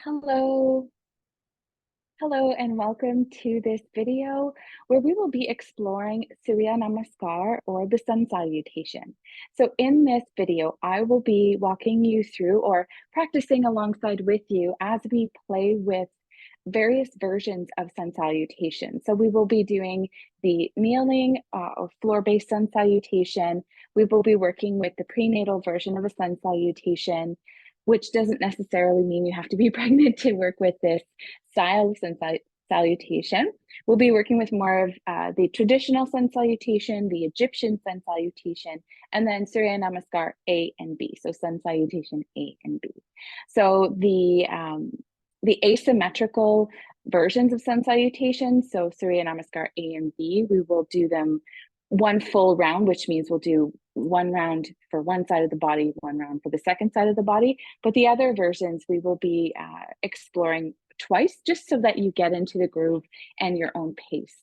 Hello, hello, and welcome to this video where we will be exploring Surya Namaskar or the Sun Salutation. So in this video, I will be walking you through or practicing alongside with you as we play with various versions of Sun Salutation. So we will be doing the kneeling or floor-based Sun Salutation. We will be working with the prenatal version of a Sun Salutation, which doesn't necessarily mean you have to be pregnant to work with this style of Sun Salutation. We'll be working with more of the traditional Sun Salutation, the Egyptian Sun Salutation, and then Surya Namaskar A and B. So Sun Salutation A and B. So the asymmetrical versions of Sun Salutation, so Surya Namaskar A and B, we will do them one full round, which means we'll do one round for one side of the body, one round for the second side of the body. But the other versions we will be exploring twice, just so that you get into the groove and your own pace.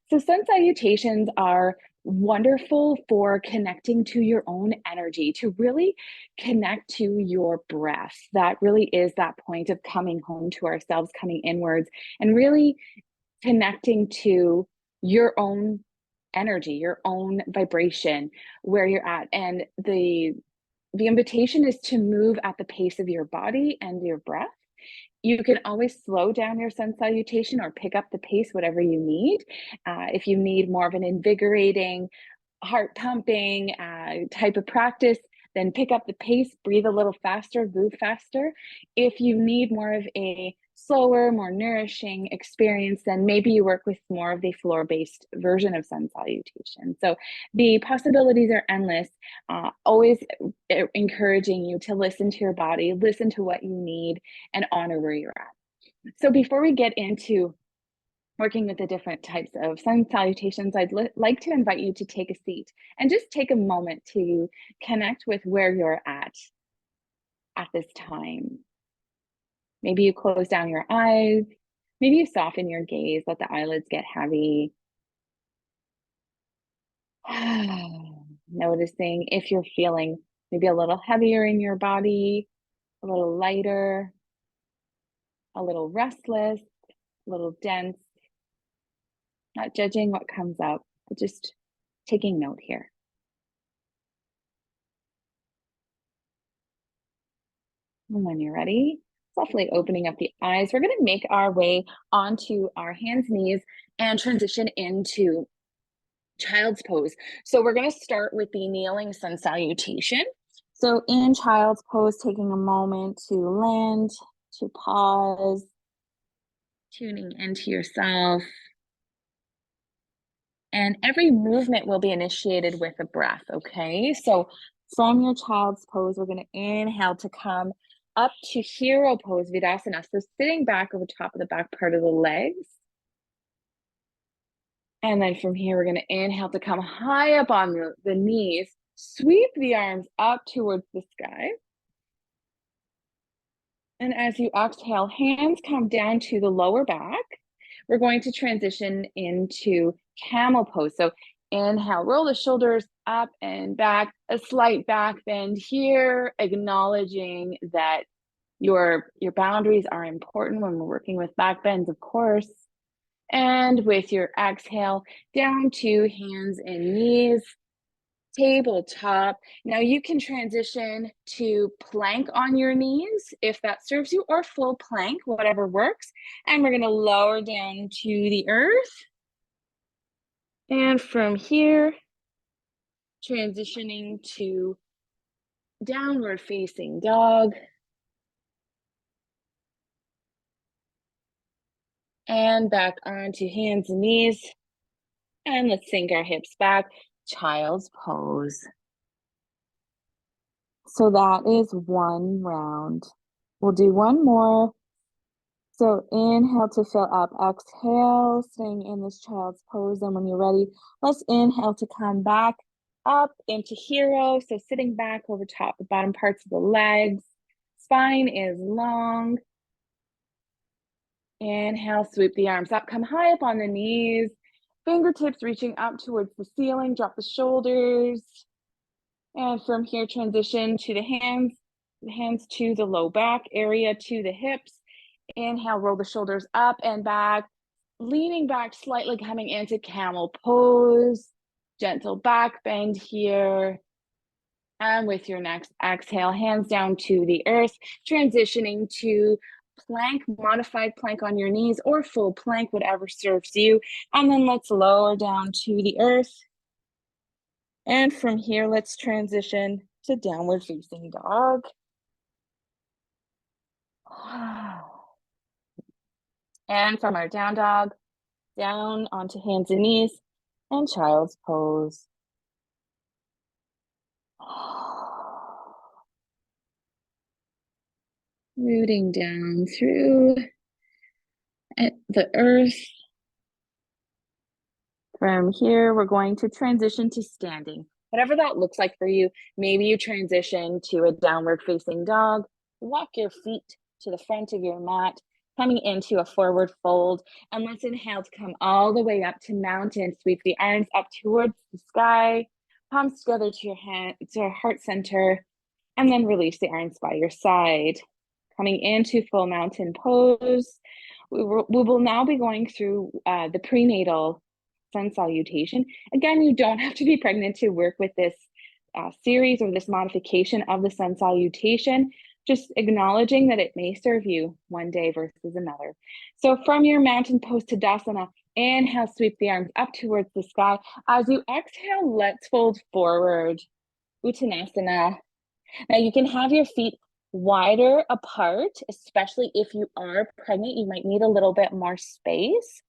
So Sun Salutations are wonderful for connecting to your own energy, to really connect to your breath. That really is that point of coming home to ourselves, coming inwards, and really connecting to your own energy, your own vibration, where you're at. And the invitation is to move at the pace of your body and your breath. You can always slow down your Sun Salutation or pick up the pace, whatever you need. If you need more of an invigorating, heart pumping type of practice, then pick up the pace, breathe a little faster, move faster. If you need more of a slower, more nourishing experience, then maybe you work with more of the floor-based version of Sun Salutation. So the possibilities are endless, always encouraging you to listen to your body, listen to what you need, and honor where you're at. So before we get into working with the different types of Sun Salutations, I'd like to invite you to take a seat and just take a moment to connect with where you're at this time. Maybe you close down your eyes, maybe you soften your gaze, let the eyelids get heavy. Noticing if you're feeling maybe a little heavier in your body, a little lighter, a little restless, a little dense. Not judging what comes up, but just taking note here. And when you're ready, softly opening up the eyes, we're going to make our way onto our hands, knees, and transition into child's pose. So we're going to start with the kneeling Sun Salutation. So in child's pose, taking a moment to land, to pause, tuning into yourself. And every movement will be initiated with a breath, okay? So from your child's pose, we're going to inhale to come up to hero pose, Virasana. So sitting back over top of the back part of the legs. And then from here, we're going to inhale to come high up on the knees, sweep the arms up towards the sky. And as you exhale, hands come down to the lower back. We're going to transition into camel pose. So inhale, roll the shoulders up and back, a slight back bend here, acknowledging that your boundaries are important when we're working with back bends, of course. And with your exhale, down to hands and knees, tabletop. Now you can transition to plank on your knees if that serves you, or full plank, whatever works. And we're going to lower down to the earth. And from here, transitioning to downward facing dog. And back onto hands and knees. And let's sink our hips back. Child's pose. So that is one round. We'll do one more. So inhale to fill up, exhale, staying in this child's pose. And when you're ready, let's inhale to come back up into hero. So sitting back over top, the bottom parts of the legs. Spine is long. Inhale, sweep the arms up, come high up on the knees. Fingertips reaching up towards the ceiling, drop the shoulders. And from here, transition to the hands to the low back area, to the hips. Inhale, roll the shoulders up and back, leaning back slightly, coming into camel pose. Gentle back bend here. And with your next exhale, hands down to the earth, transitioning to plank, modified plank on your knees or full plank, whatever serves you. And then let's lower down to the earth. And from here, let's transition to downward facing dog. And from our down dog, down onto hands and knees and child's pose. Rooting down through the earth. From here, we're going to transition to standing. Whatever that looks like for you, maybe you transition to a downward facing dog. Walk your feet to the front of your mat, coming into a forward fold. And let's inhale to come all the way up to mountain. Sweep the arms up towards the sky, palms together to your hand, to your heart center, and then release the arms by your side. Coming into full mountain pose. We will now be going through the prenatal Sun Salutation. Again, you don't have to be pregnant to work with this series or this modification of the Sun Salutation, just acknowledging that it may serve you one day versus another. So from your mountain pose to Tadasana, inhale, sweep the arms up towards the sky. As you exhale, let's fold forward, Uttanasana. Now you can have your feet wider apart, especially if you are pregnant, you might need a little bit more space.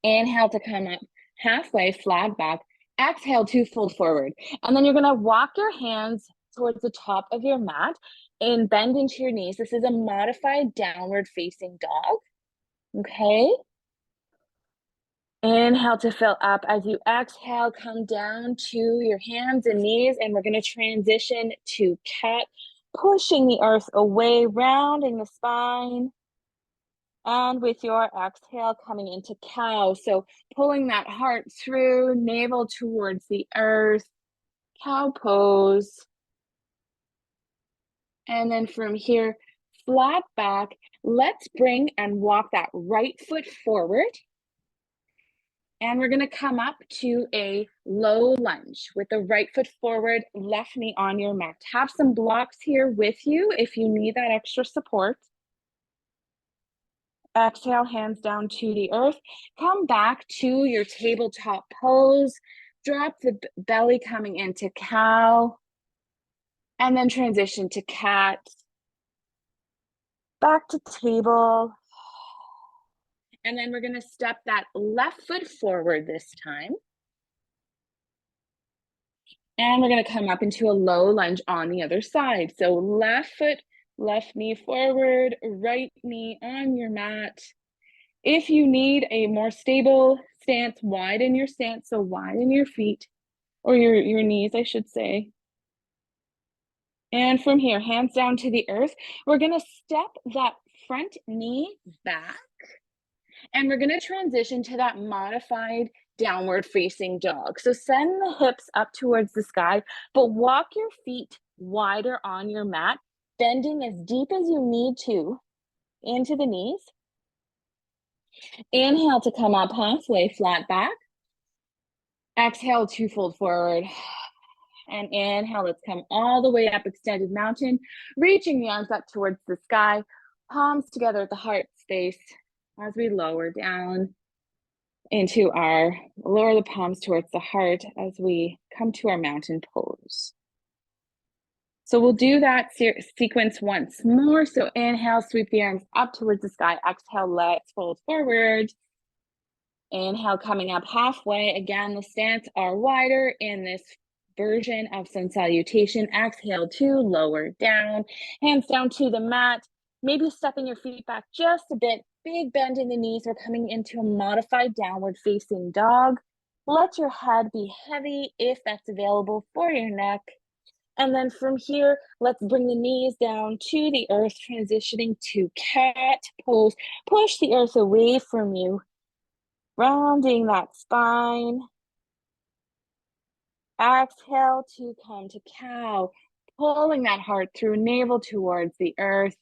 Inhale to come up halfway, flat back. Exhale to fold forward. And then you're gonna walk your hands towards the top of your mat and bend into your knees. This is a modified downward facing dog, okay? Inhale to fill up. As you exhale, come down to your hands and knees, and we're gonna transition to cat, pushing the earth away, rounding the spine. And with your exhale, coming into cow. So pulling that heart through, navel towards the earth, cow pose. And then from here, flat back. Let's bring and walk that right foot forward. And we're gonna come up to a low lunge with the right foot forward, left knee on your mat. Have some blocks here with you if you need that extra support. Exhale, hands down to the earth. Come back to your tabletop pose. Drop the belly coming into cow. And then transition to cat. Back to table. And then we're gonna step that left foot forward this time. And we're gonna come up into a low lunge on the other side. So left foot, left knee forward, right knee on your mat. If you need a more stable stance, widen your stance, so widen your feet, or your knees, I should say. And from here, hands down to the earth, we're gonna step that front knee back, and we're gonna transition to that modified downward facing dog. So send the hips up towards the sky, but walk your feet wider on your mat, bending as deep as you need to into the knees. Inhale to come up halfway, flat back. Exhale to fold forward. And inhale, let's come all the way up, extended mountain, reaching the arms up towards the sky, palms together at the heart space as we lower down into lower the palms towards the heart as we come to our mountain pose. So we'll do that sequence once more. So inhale, sweep the arms up towards the sky. Exhale, let's fold forward. Inhale, coming up halfway. Again, the stance are wider in this version of Sun Salutation. Exhale to lower down, hands down to the mat. Maybe stepping your feet back just a bit. Big bend in the knees. We're coming into a modified downward facing dog. Let your head be heavy if that's available for your neck. And then from here, let's bring the knees down to the earth, transitioning to cat pose. Push the earth away from you, rounding that spine. Exhale to come to cow, pulling that heart through, navel towards the earth.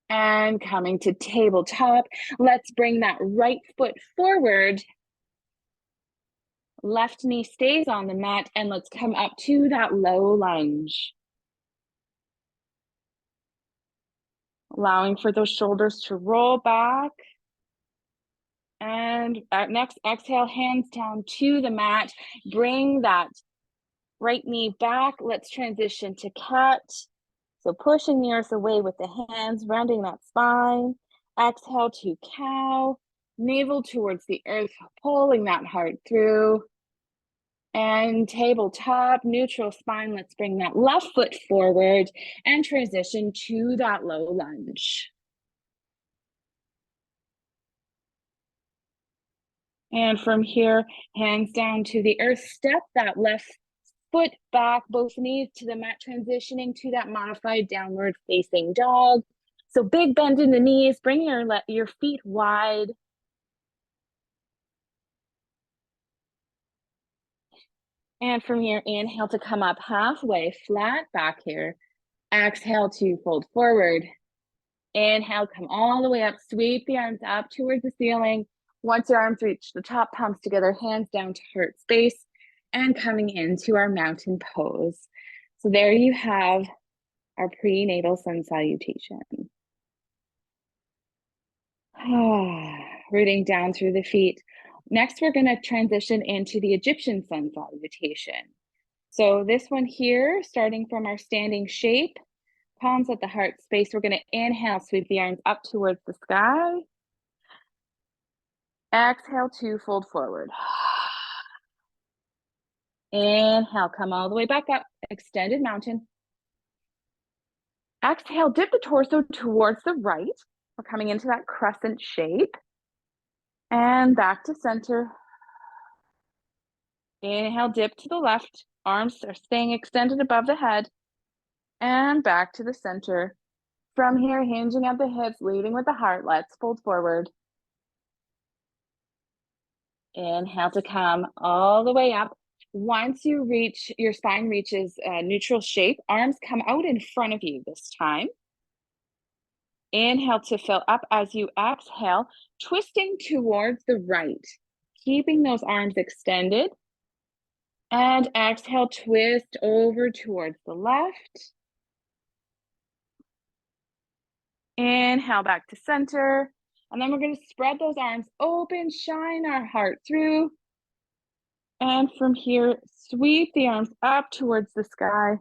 And coming to tabletop, let's bring that right foot forward. Left knee stays on the mat, and let's come up to that low lunge. Allowing for those shoulders to roll back. And next, exhale, hands down to the mat. Bring that right knee back. Let's transition to cat. So pushing the earth away with the hands, rounding that spine. Exhale to cow. Navel towards the earth, pulling that heart through. And tabletop, neutral spine. Let's bring that left foot forward and transition to that low lunge. And from here, hands down to the earth, step that left foot back, both knees to the mat, transitioning to that modified downward facing dog. So big bend in the knees, bring your feet wide. And from here, inhale to come up halfway, flat back here. Exhale to fold forward. Inhale, come all the way up, sweep the arms up towards the ceiling. Once your arms reach the top, palms together, hands down to heart space, and coming into our mountain pose. So there you have our prenatal sun salutation. Rooting down through the feet. Next, we're going to transition into the Egyptian sun salutation. So this one here, starting from our standing shape, palms at the heart space. We're going to inhale, sweep the arms up towards the sky. Exhale to fold forward. Inhale, come all the way back up, extended mountain. Exhale, dip the torso towards the right. We're coming into that crescent shape. And back to center. Inhale, dip to the left. Arms are staying extended above the head. And back to the center. From here, hinging at the hips, leading with the heart. Let's fold forward. Inhale to come all the way up. Once you reach, your spine reaches neutral shape, arms come out in front of you this time. Inhale to fill up as you exhale, twisting towards the right, keeping those arms extended. And exhale, twist over towards the left. Inhale back to center. And then we're going to spread those arms open, shine our heart through. And from here, sweep the arms up towards the sky.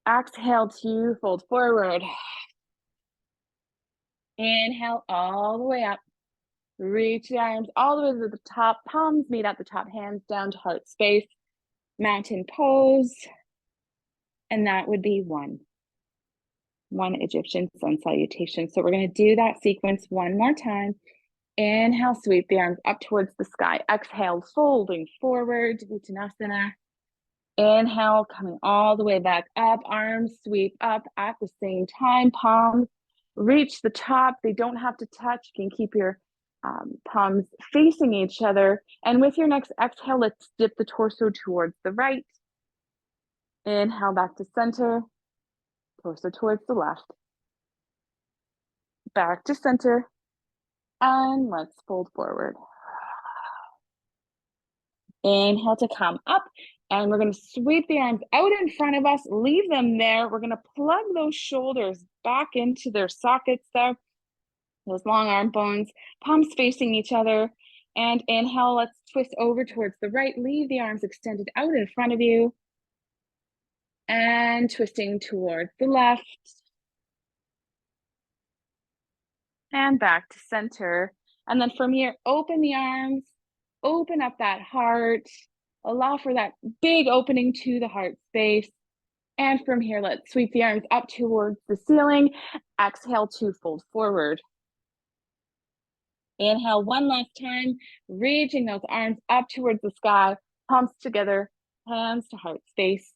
Exhale to fold forward. Inhale all the way up. Reach the arms all the way to the top. Palms meet at the top, hands down to heart space. Mountain pose. And that would be one Egyptian sun salutation. So we're going to do that sequence one more time. Inhale, sweep the arms up towards the sky. Exhale, folding forward, Uttanasana. Inhale, coming all the way back up. Arms sweep up at the same time. Palms reach the top. They don't have to touch. You can keep your palms facing each other. And with your next exhale, let's dip the torso towards the right. Inhale back to center. Torso towards the left. Back to center. And let's fold forward. Inhale to come up. And we're going to sweep the arms out in front of us. Leave them there. We're going to plug those shoulders back into their sockets there. Those long arm bones. Palms facing each other. And inhale, let's twist over towards the right. Leave the arms extended out in front of you. And twisting towards the left. And back to center. And then from here, open the arms, open up that heart, allow for that big opening to the heart space. And from here, let's sweep the arms up towards the ceiling. Exhale to fold forward. Inhale one last time, reaching those arms up towards the sky, palms together, hands to heart space.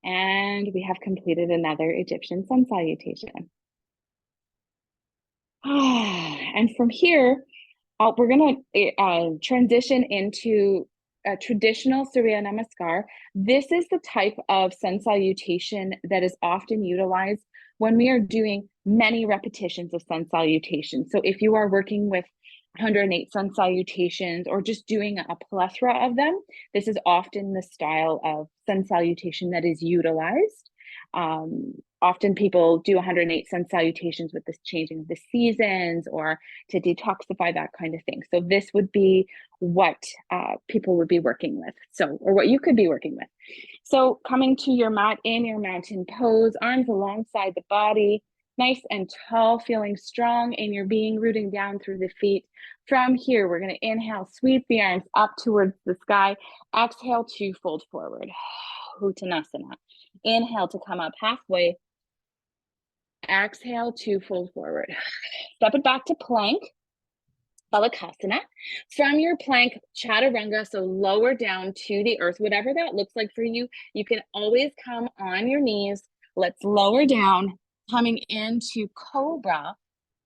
And we have completed another Egyptian sun salutation. And from here, we're going to transition into a traditional Surya Namaskar. This is the type of sun salutation that is often utilized when we are doing many repetitions of sun salutations. So if you are working with 108 sun salutations or just doing a plethora of them, this is often the style of sun salutation that is utilized. Often people do 108 sun salutations with this changing of the seasons or to detoxify, that kind of thing. So this would be what people would be working with. So, or what you could be working with. So coming to your mat in your mountain pose, arms alongside the body, nice and tall, feeling strong in your being, rooting down through the feet. From here, we're going to inhale, sweep the arms up towards the sky. Exhale to fold forward. Uttanasana. Inhale to come up halfway. Exhale to fold forward. Step it back to plank. Balasana. From your plank, chaturanga, so lower down to the earth, whatever that looks like for you. You can always come on your knees. Let's lower down, coming into cobra.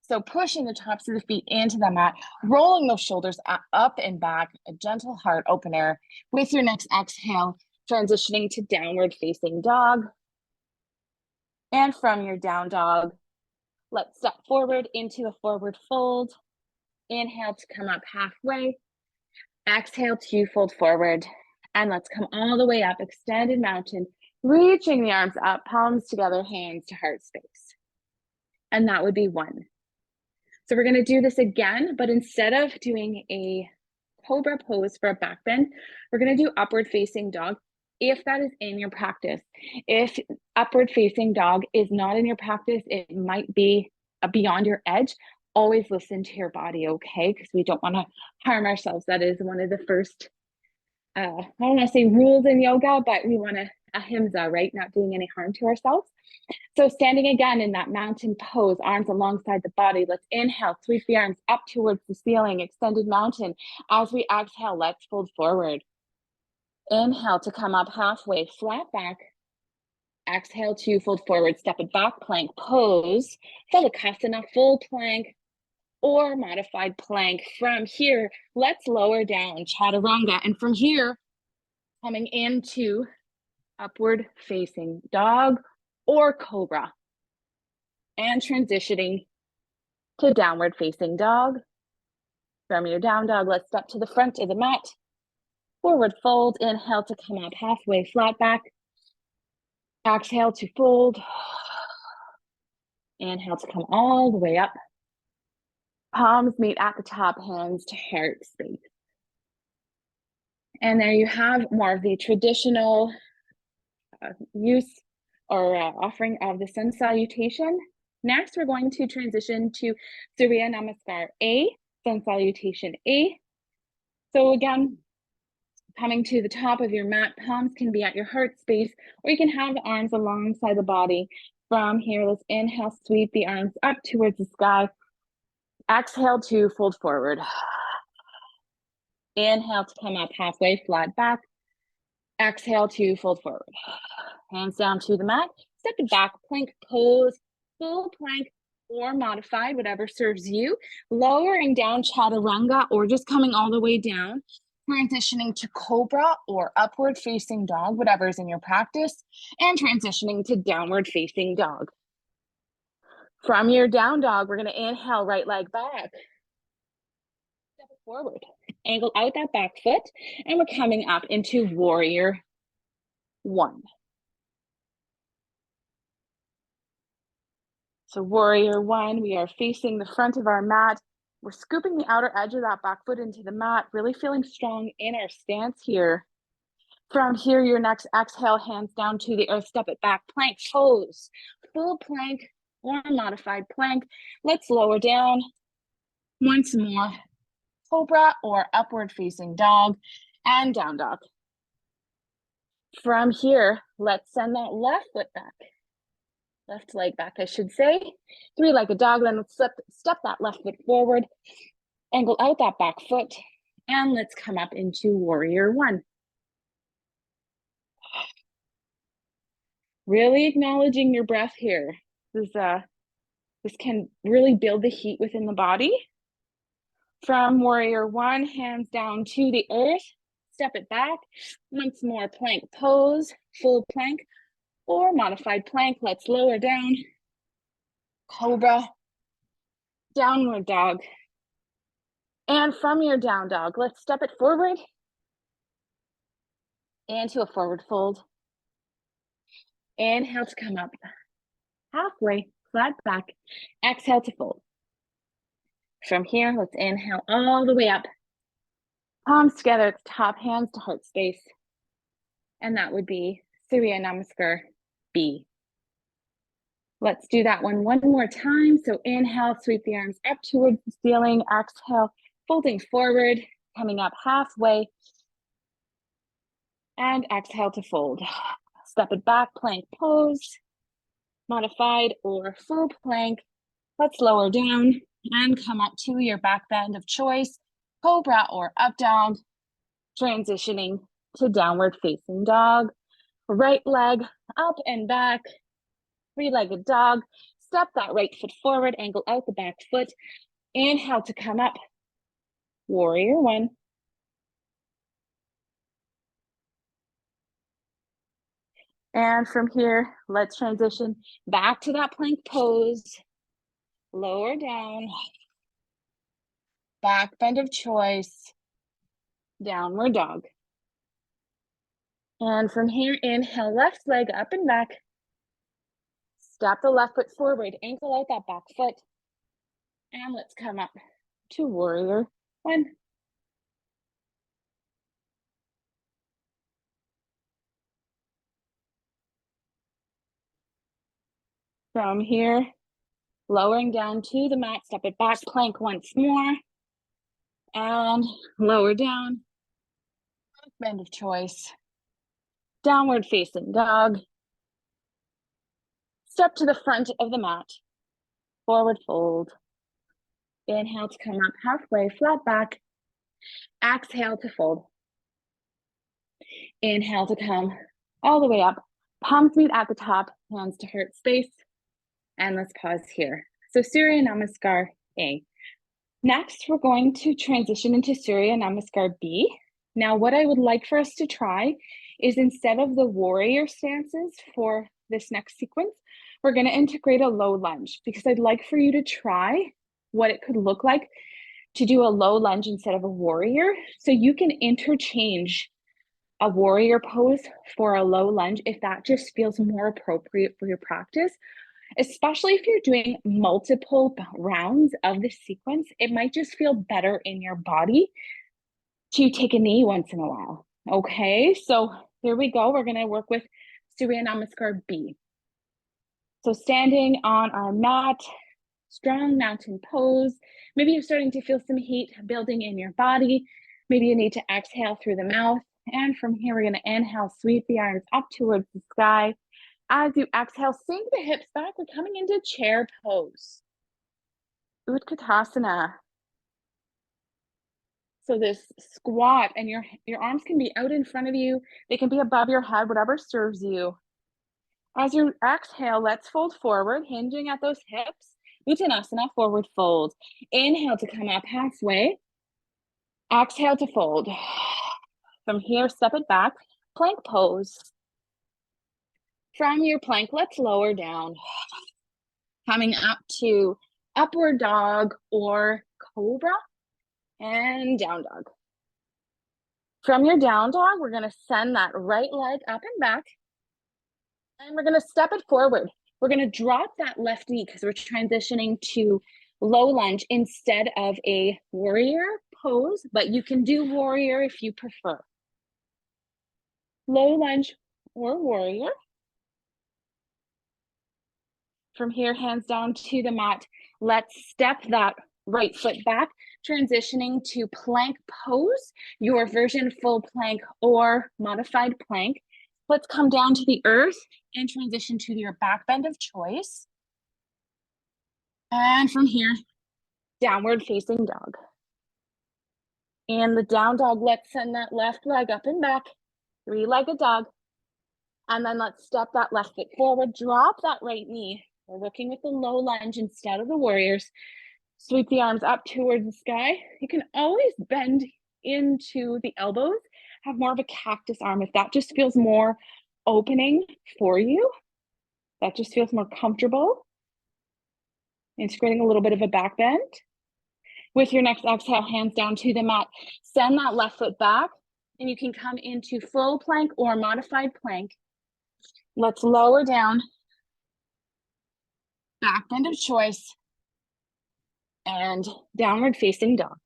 So pushing the tops of the feet into the mat, rolling those shoulders up and back, a gentle heart opener. With your next exhale, transitioning to downward facing dog. And from your down dog, let's step forward into a forward fold. Inhale to come up halfway. Exhale to fold forward. And let's come all the way up, extended mountain, reaching the arms up, palms together, hands to heart space. And that would be one. So we're going to do this again, but instead of doing a cobra pose for a back bend, we're going to do upward facing dog if that is in your practice. If upward facing dog is not in your practice, it might be beyond your edge. Always listen to your body, okay? Because we don't want to harm ourselves. That is one of the first, I don't want to say rules in yoga, but we want to ahimsa, right? Not doing any harm to ourselves. So standing again in that mountain pose, arms alongside the body. Let's inhale, sweep the arms up towards the ceiling, extended mountain. As we exhale, let's fold forward. Inhale to come up halfway, flat back. Exhale to fold forward, step it back, plank pose, Balasana, full plank or modified plank. From here, let's lower down, chaturanga. And from here, coming into upward facing dog or cobra. And transitioning to downward facing dog. From your down dog, let's step to the front of the mat. Forward fold, inhale to come up halfway, flat back. Exhale to fold. Inhale to come all the way up. Palms meet at the top, hands to heart space. And there you have more of the traditional use or offering of the sun salutation. Next, we're going to transition to Surya Namaskar A, Sun Salutation A. So again, coming to the top of your mat, palms can be at your heart space, or you can have the arms alongside the body. From here, let's inhale, sweep the arms up towards the sky. Exhale to fold forward. Inhale to come up halfway, flat back. Exhale to fold forward. Hands down to the mat. Step it back, plank pose, full plank or modified, whatever serves you. Lowering down chaturanga or just coming all the way down. Transitioning to cobra or upward facing dog, whatever is in your practice. And transitioning to downward facing dog. From your down dog, we're going to inhale, right leg back. Step it forward. Angle out that back foot. And we're coming up into warrior one. So warrior one, we are facing the front of our mat. We're scooping the outer edge of that back foot into the mat, really feeling strong in our stance here. From here, your next exhale, hands down to the earth, step it back, plank pose, full plank or modified plank. Let's lower down once more, cobra or upward facing dog and down dog. From here, let's send that left foot back. Left leg back, I should say. Three-legged dog, then let's step that left foot forward, angle out that back foot, and let's come up into warrior one. Really acknowledging your breath here. This can really build the heat within the body. From warrior one, hands down to the earth, step it back. Once more, plank pose, full plank or modified plank. Let's lower down. cobra, downward dog. And from your down dog, let's step it forward into a forward fold. Inhale to come up halfway, flat back. Exhale to fold. From here, let's inhale all the way up. Palms together at the top, hands to heart space. And that would be Surya Namaskar B. Let's do that one more time. So inhale, sweep the arms up towards the ceiling. Exhale, folding forward, coming up halfway. And exhale to fold. Step it back, plank pose, modified or full plank. Let's lower down and come up to your back bend of choice, cobra or up dog, transitioning to downward facing dog. Right leg up and back, three-legged dog. Step that right foot forward, angle out the back foot. Inhale to come up, warrior one. And from here, let's transition back to that plank pose. Lower down, back bend of choice, downward dog. And from here, inhale, left leg up and back. Step the left foot forward, ankle out that back foot. And let's come up to warrior one. From here, lowering down to the mat, step it back, plank once more. And lower down, back bend of choice, downward facing dog. Step to the front of the mat, forward fold. Inhale to come up halfway, flat back. Exhale to fold. Inhale to come all the way up. Palms meet at the top, hands to heart space. And let's pause here. So Surya Namaskar A. Next, we're going to transition into Surya Namaskar B. Now, what I would like for us to try is instead of the warrior stances for this next sequence, we're going to integrate a low lunge because I'd like for you to try what it could look like to do a low lunge instead of a warrior. So you can interchange a warrior pose for a low lunge if that just feels more appropriate for your practice. Especially if you're doing multiple rounds of this sequence, it might just feel better in your body to take a knee once in a while. Okay, so here we go. We're gonna work with Surya Namaskar B. So standing on our mat, strong mountain pose. Maybe you're starting to feel some heat building in your body. Maybe you need to exhale through the mouth. And from here, we're gonna inhale, sweep the arms up towards the sky. As you exhale, sink the hips back. We're coming into chair pose. Utkatasana. So this squat, and your arms can be out in front of you. They can be above your head, whatever serves you. As you exhale, let's fold forward, hinging at those hips. Uttanasana, forward fold. Inhale to come up halfway. Exhale to fold. From here, step it back. Plank pose. From your plank, let's lower down. Coming up to upward dog or cobra and down dog. From your down dog, we're going to send that right leg up and back. And we're going to step it forward. We're going to drop that left knee because we're transitioning to low lunge instead of a warrior pose, but you can do warrior if you prefer. Low lunge or warrior. From here, hands down to the mat. Let's step that right foot back, transitioning to plank pose, your version full plank or modified plank. Let's come down to the earth and transition to your back bend of choice. And from here, downward facing dog. And the down dog, let's send that left leg up and back, three-legged dog. And then let's step that left foot forward, drop that right knee. We're working with the low lunge instead of the warriors. Sweep the arms up towards the sky. You can always bend into the elbows, have more of a cactus arm if that just feels more opening for you. That just feels more comfortable. Integrating a little bit of a back bend. With your next exhale, hands down to the mat. Send that left foot back, and you can come into full plank or modified plank. Let's lower down. Back bend of choice. And downward facing dog.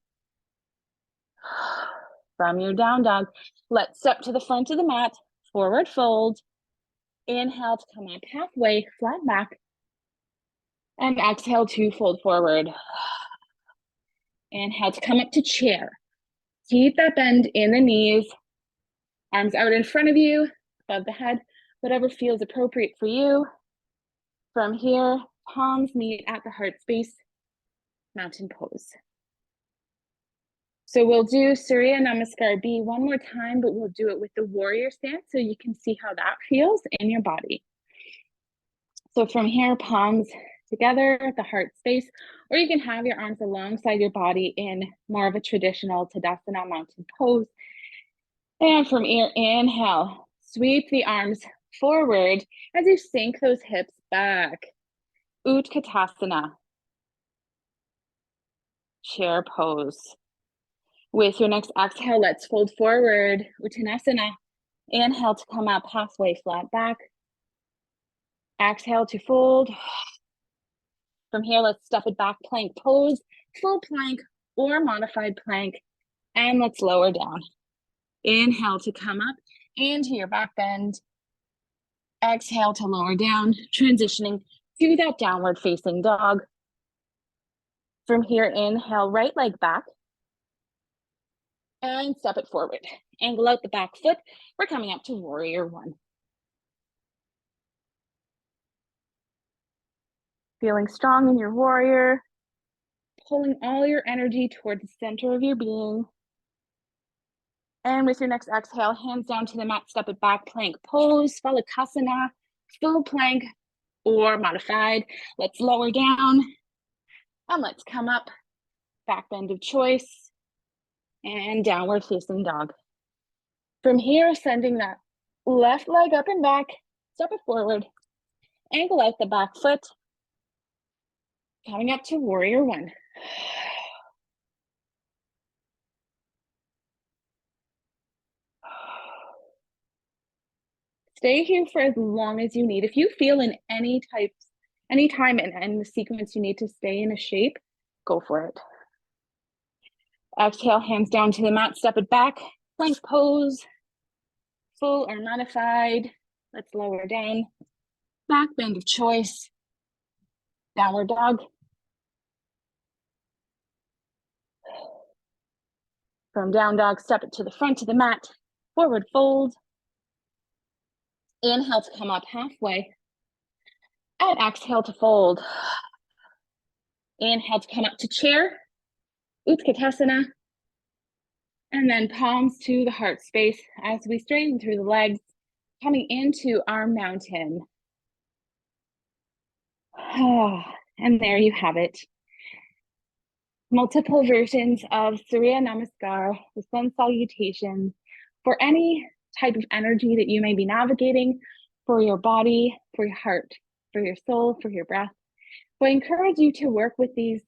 From your down dog, let's step to the front of the mat, forward fold. Inhale to come up halfway, flat back. And exhale to fold forward. Inhale to come up to chair. Keep that bend in the knees. Arms out in front of you, above the head, whatever feels appropriate for you. From here, palms meet at the heart space, mountain pose. So we'll do Surya Namaskar B one more time, but we'll do it with the warrior stance so you can see how that feels in your body. So from here, palms together at the heart space, or you can have your arms alongside your body in more of a traditional Tadasana mountain pose. And from here, inhale, sweep the arms forward as you sink those hips back. Utkatasana, chair pose. With your next exhale, let's fold forward, Uttanasana. Inhale to come up halfway, flat back. Exhale to fold. From here, let's step it back, plank pose, full plank or modified plank. And let's lower down. Inhale to come up into your back bend. Exhale to lower down, transitioning to that downward facing dog. From here, inhale, right leg back. And step it forward. Angle out the back foot. We're coming up to warrior one. Feeling strong in your warrior. Pulling all your energy toward the center of your being. And with your next exhale, hands down to the mat, step it back, plank pose, Phalakasana, full plank or modified. Let's lower down and let's come up, back bend of choice and downward facing dog. From here, sending that left leg up and back, step it forward, angle out the back foot, coming up to warrior one. Stay here for as long as you need. If you feel in any time in the sequence you need to stay in a shape, go for it. Exhale, hands down to the mat, step it back, plank pose, full or modified. Let's lower down, back bend of choice, downward dog. From down dog, step it to the front of the mat, forward fold. Inhale to come up halfway, and exhale to fold. Inhale to come up to chair, Utkatasana, and then palms to the heart space as we straighten through the legs, coming into our mountain. And there you have it. Multiple versions of Surya Namaskar, the Sun Salutations, for any type of energy that you may be navigating, for your body, for your heart, for your soul, for your breath. So I encourage you to work with these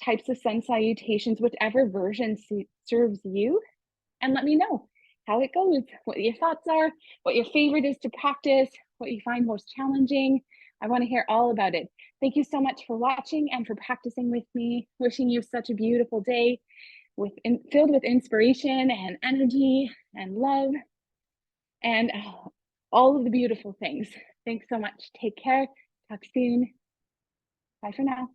types of Sun Salutations, whichever version serves you, and let me know how it goes, what your thoughts are, what your favorite is to practice, what you find most challenging. I want to hear all about it. Thank you so much for watching and for practicing with me. Wishing you such a beautiful day filled with inspiration and energy and love and all of the beautiful things. Thanks so much. Take care. Talk soon. Bye for now.